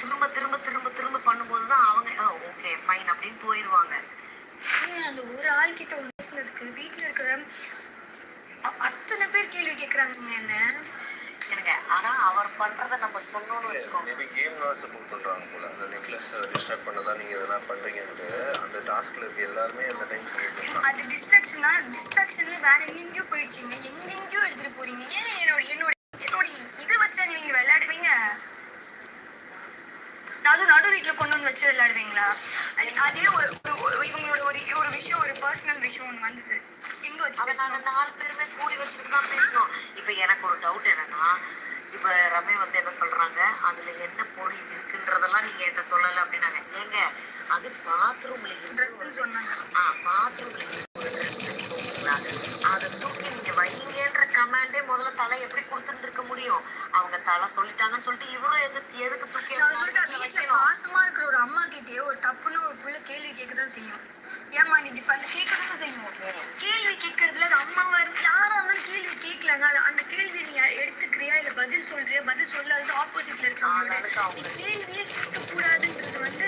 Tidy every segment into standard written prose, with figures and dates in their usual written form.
திரும்ப திரும்ப திரும்ப திரும்ப பண்ணும்போது தான் அவங்க ஓகே ஃபைன் அப்படின்னு போயிடுவாங்க. அந்த ஒரு ஆள் கிட்ட ஒன்று பேசுனதுக்கு வீட்டில் இருக்கிற அத்தனை பேர் கேள்வி கேட்குறாங்க என்ன. எனக்கு ஆனால் அவர் பண்ணுறதை நம்ம சொன்னோன்னு வச்சுக்கோங்க. மேபி கேம் தான் சப்போர்ட் பண்ணுறாங்க போல. அந்த நெக்லஸ் டிஸ்ட்ராக்ட் பண்ண தான் நீங்கள் இதெல்லாம் பண்ணுறீங்கன்ட்டு அந்த டாஸ்கில் இருக்க எல்லாருமே அந்த டைம் சொல்லிட்டு அது டிஸ்ட்ராக்ஷனா டிஸ்ட்ராக்ஷன்ல வேற எங்கெங்கயோ போயிடுச்சிங்க. எங்கெங்கயோ எடுத்துட்டு போறீங்க. ஏன்னா என்னோட என்னோட என்னோட இது வச்சா நீங்க விளையாடுவீங்க. நடு வீட்டில் கொண்டு வந்து வச்சு விளையாடுவீங்களா? அதே இவங்களோட ஒரு விஷயம், ஒரு பர்சனல் விஷயம் ஒன்று வந்தது. எங்க வச்சு அதை நாங்கள் 4 பேருமே கூடி வச்சுக்கிட்டு தான் பேசணும். இப்போ எனக்கு ஒரு டவுட் என்னன்னா, இப்போ ரம்யா வந்து என்ன சொல்றாங்க, அதுல என்ன பொருள் இருக்குன்றதெல்லாம் நீங்க என்கிட்ட சொல்லலை அப்படின்னாங்க. ஏங்க அது பாத்ரூம்ல ட்ரெஸ்ன்னு சொன்னாங்க. பாத்ரூம்ல ஒரு ட்ரெஸ் இருக்குங்களா, அதை தூக்கி நீங்க வைங்கன்ற கமாண்டே முதல்ல தலை எப்படி கொடுத்துட்டு இருக்க முடியும்? அவங்க தலை சொல்லிட்டாங்கன்னு சொல்லிட்டு இவரும் எதுக்கு தூக்கி வைக்கணும்? பாசமா இருக்கிற ஒரு அம்மா கிட்டே ஒரு தப்புன்னு ஒரு புள்ள கேள்வி கேட்கதான் செய்யும். ஏமா நீ இப்ப அந்த கேட்கதான் செய்யும். கேள்வி கேட்கறதுல அது அம்மாவா இருக்கு யாரா இருந்தாலும் கேள்வி கேட்கலாங்க. அந்த கேள்வியை நீ எடுத்துக்கிறியா இல்ல பதில் சொல்றியா? பதில் சொல்லாது ஆப்போசிட்ல இருக்க கேள்வியே கேட்கக்கூடாதுன்றது வந்து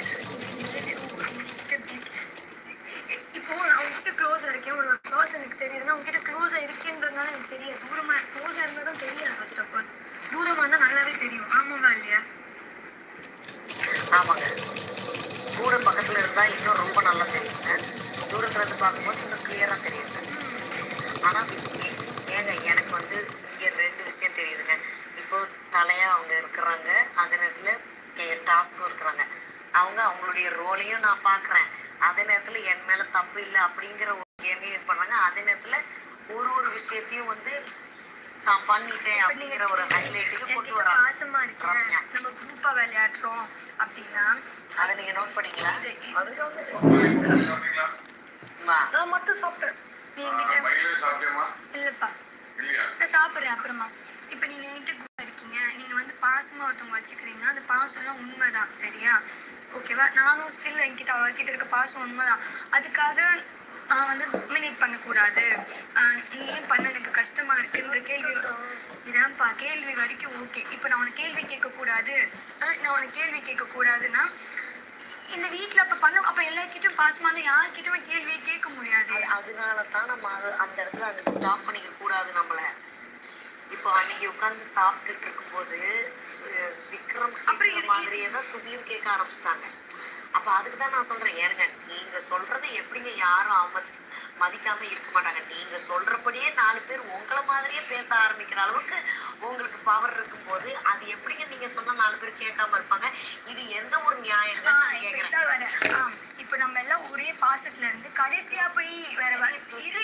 இப்போ அவங்ககிட்ட க்ளோஸா இருக்கேன், ஒரு க்ளோஸ் எனக்கு தெரியுதுன்னா அவங்ககிட்ட க்ளோஸா இருக்கேன்றதுனால எனக்கு தெரியாது. தூரமா க்ளோஸா இருந்தாதான் தெரியாது. ஃபர்ஸ்ட் ஆஃப் ஆல் தூரமா இருந்தா நல்லாவே தெரியும். ஆமாவா இல்லையா? ஆமாங்க, கூட பக்கத்துல இருந்தா இன்னும் ரொம்ப நல்லா தெரியுங்க. தூரத்துல இருந்து பார்க்கும்போது இன்னும் கிளியரா தெரியுங்க. ஆனா ஏங்க எனக்கு வந்து இங்க 2 விஷயம் தெரியுதுங்க. இப்போ தலையா அவங்க இருக்கிறாங்க, அதே நேரத்துல டாஸ்க்கும் இருக்கிறாங்க. அவங்க அவங்களுடைய ரோலையும் நான் பார்க்குறேன். அதே நேரத்துல என் மேல தப்பு இல்லை அப்படிங்கிற ஒரு கேமையும் இது பண்ணாங்க. அதே நேரத்துல ஒரு விஷயத்தையும் வந்து தான் பண்ணிட்டேன் அப்படிங்கிற ஒரு ஹைலைட்டுக்கு கொண்டு வராங்க. பாசமா இருக்கேன், நம்ம குரூப்பா விளையாடுறோம் அப்படின்னா அதை நீங்க நோட் பண்ணிக்கலாம். நான் மட்டும் சாப்பிட்டேன். நீ என்கிட்ட இல்லப்பா நான் சாப்பிட்றேன் அப்புறமா. இப்போ நீங்க என்கிட்ட குரூப்பா இருக்கீங்க, நீங்க வந்து பாசமா ஒருத்தவங்க வச்சுக்கிறீங்கன்னா அந்த பாசம்லாம் உண்மைதான், சரியா? ஓகேவா? நானும் ஸ்டில் என்கிட்ட அவர்கிட்ட இருக்க பாசம் உண்மைதான். அதுக்காக நான் வந்து டாமினேட் பண்ணக்கூடாது. நீ ஏன் பண்ண எனக்கு கஷ்டமா இருக்குன்ற கேள்வி இதான்ப்பா. கேள்வி வரைக்கும் ஓகே. இப்போ நான் உனக்கு கேள்வி கேட்கக்கூடாதுன்னா இந்த வீட்டில் அப்போ அப்போ எல்லார்கிட்டையும் பாசமாக இருந்தால் யார்கிட்டயுமே கேள்வியை கேட்க முடியாது. அதனால தான் நம்ம அந்த இடத்துல அங்கே ஸ்டாப் பண்ணிக்க கூடாது நம்மளை. இப்போ அன்னைக்கு உட்காந்து சாப்பிட்டுட்டு இருக்கும்போது விக்ரம் அப்படி மாதிரியே தான் சுபியும் கேட்க ஆரம்பிச்சிட்டாங்க. அப்போ அதுக்கு தான் நான் சொல்கிறேன், ஏனுங்க நீங்கள் சொல்கிறத எப்படிங்க யாரும் மதிக்காம இருக்க மாட்டாங்க. நீங்கள் சொல்கிறபடியே 4 பேர் உங்களை மாதிரியே பேச ஆரம்பிக்கிற அளவுக்கு உங்களுக்கு பவர் இருக்கும்போது அது எப்படிங்க நீங்கள் சொன்னால் 4 பேர் கேட்காம இருப்பாங்க? இது எந்த ஒரு நியாயங்க நான் கேட்குறேன். இப்போ நம்ம எல்லாம் ஒரே பாசத்துல இருந்து கடைசியா போய் வேற இது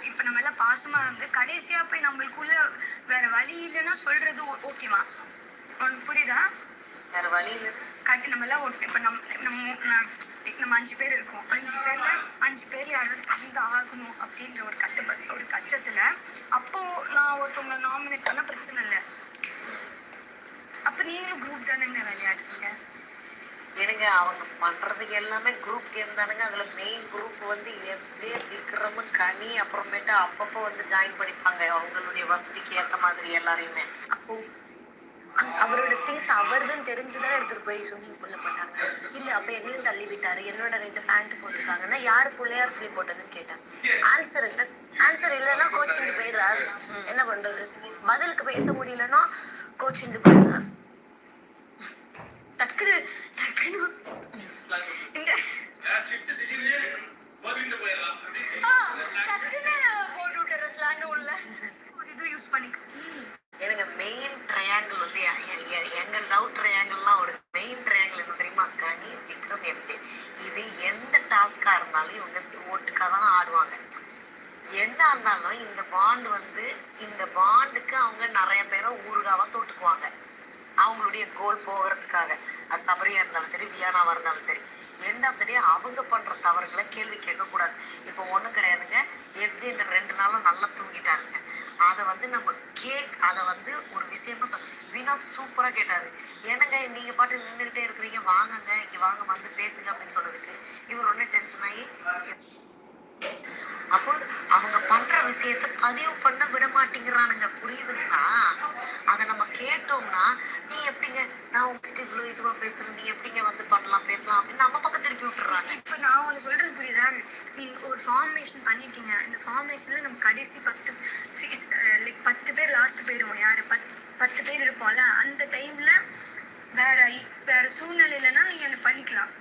இப்போ நம்ம எல்லாம் பாசமா இருந்து கடைசியா போய் நம்மளுக்குள்ள வேற வழி இல்லைன்னா சொல்றது ஓகேவா? உனக்கு புரியுதா? வேற வழி இல்லை. நம்ம எல்லாம் இப்போ நம்ம 5 பேர் இருக்கோம். 5 பேர்ல யாரும் வந்து ஆகணும் அப்படின்ற ஒரு கட்டத்துல அப்போ நான் ஒருத்தவங்களை நாமினேட் பண்ண பிரச்சனை இல்லை. அப்ப நீங்களும் குரூப் தானேங்க விளையாடுறீங்க. எனக்கு அவங்க பண்றதுக்கு எல்லாமே குரூப் கேம் தானுங்க. அதுல மெயின் குரூப் வந்து எஃப்ஜே, விக்ரம், கனி, அப்புறமேட்டு அப்பப்போ வந்து ஜாயின் பண்ணிப்பாங்க அவங்களுடைய வசதிக்கு ஏற்ற மாதிரி எல்லாரையுமே. அப்போ அவரோட திங்ஸ் அவர்தான் தெரிஞ்சுதான் எடுத்துட்டு போய் ஸ்விம்மிங் பூல்ல போட்டாங்க. இல்ல அப்ப என்னையும் தள்ளி விட்டாரு, என்னோட 2 பேண்ட் போட்டிருக்காங்கன்னா யாரு பிள்ளையார் சொல்லி போட்டதுன்னு கேட்டேன். ஆன்சர் இல்லைன்னா கோச்சிட்டு போயிடுறாரு. என்ன பண்றது? பதிலுக்கு பேச முடியலன்னா கோச்சிட்டு போயிடுறாரு. டக்குனு போட்டு விட்டுற ஸ்லாங்க உள்ள ஒரு இது யூஸ் பண்ணிக்க. எனக்கு மெயின் ட்ரையாங்கிள் வந்து எங்க லவ் ட்ரையாங்கிள்லாம் ஒரு மெயின் ட்ரையாங்கிள் என்ன தெரியுமா? கனி, விக்ரம், எஃப்ஜே. இது எந்த டாஸ்கா இருந்தாலும் இவங்க ஓட்டுக்காக தான் ஆடுவாங்க. என்ன இருந்தாலும் இந்த பாண்டுக்கு அவங்க நிறைய பேரை ஊருகாவா தொட்டுக்குவாங்க அவங்களுடைய கோல் போகிறதுக்காக. அது சபரியா இருந்தாலும் சரி, வியானாவா இருந்தாலும் சரி, எண்ட் ஆஃப் த டே அவங்க பண்ற தவறுகளை கேள்வி கேட்கக்கூடாது. இப்போ ஒன்றும் கிடையாதுங்க. எஃப்ஜே இந்த 2 நாளும் நல்லா தூங்கிட்டாருங்க. அதை வந்து நம்ம அதை வந்து ஒரு விஷயமா வினோத் சூப்பரா கேட்டாரு. என்னங்க நீங்க பாட்டு நின்றுகிட்டே இருக்கிறீங்க, வாங்கங்க இங்க வாங்க வந்து பேசுங்க அப்படின்னு சொல்றதுக்கு இவர் ஒன்னே டென்ஷன் ஆகி அப்போ அவங்க பண்ற விஷயத்த பதிவு பண்ண விட மாட்டேங்கிறானுங்க. புரியுதுங்களா? அதை நம்ம கேட்டோம்னா நீ எப்படிங்க நான் உங்ககிட்ட இவ்வளவு இதுவா பேசுறேன், நீ எப்படிங்க வந்து பண்ணலாம் பேசலாம் அப்படின்னு நம்ம பக்கம் திருப்பி விட்டுறாங்க. இப்போ நான் ஒன்று சொல்றது புரியுதா? நீங்க ஒரு ஃபார்மேஷன் பண்ணிட்டீங்க. இந்த ஃபார்மேஷன்ல நம்ம கடைசி 10 பேர் லாஸ்ட் போயிடுவோம். யாரு 10 பேர் இருப்போம்ல, அந்த டைம்ல வேற சூழ்நிலையிலனா நீ என்ன பண்ணிக்கலாம்.